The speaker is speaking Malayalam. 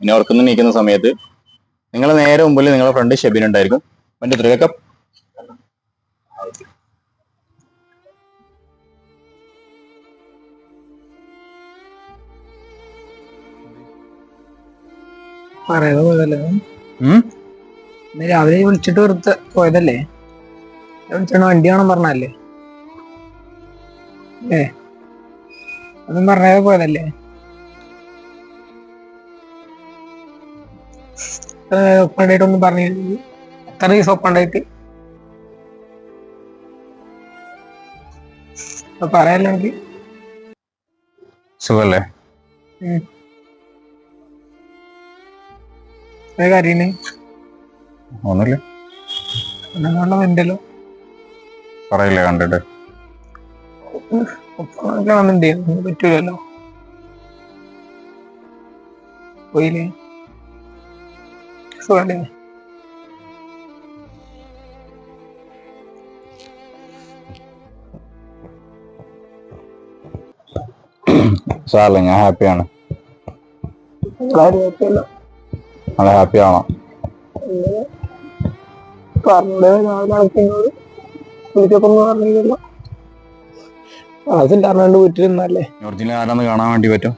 ഇനി ഉറക്കുന്ന നീക്കുന്ന സമയത്ത് നിങ്ങളെ നേരെ മുമ്പിൽ നിങ്ങളുടെ ഫ്രണ്ട് ഷെബിൻ ഉണ്ടായിരിക്കും. വണ്ടി ത്രിവേക്കപ്പ്. പറയാതെ പോയതല്ലേ രാവിലെ വിളിച്ചിട്ട് വെറുതെ പോയതല്ലേ? വിളിച്ചോണ്ട് വണ്ടി വേണം പറഞ്ഞല്ലേ? അതും പറയാതെ പോയതല്ലേ? ഒപ്പണ്ടായിട്ടൊന്നും പറഞ്ഞു. എത്ര ദിവസം ഒപ്പണ്ടായിട്ട് പറയാല്ലോ എനിക്ക്. സുഖല്ലേ? കാര്യണ് ഒന്നുമില്ല. ഉണ്ടല്ലോ പറയില്ലേ കണ്ടിട്ട് കാണുന്നുണ്ടേ. പറ്റൂലല്ലോ. പോയില്ലേ? സുഖല്ലേ? സാറല്ലേ, ഞാൻ ഹാപ്പിയാണ്. നല്ല ഹാപ്പി ആണോ? വിളിച്ചപ്പോ പറഞ്ഞില്ല. വീട്ടിലിരുന്നല്ലേ. ഒറിജിനൽ ആരാന്ന് കാണാൻ വേണ്ടി പറ്റും.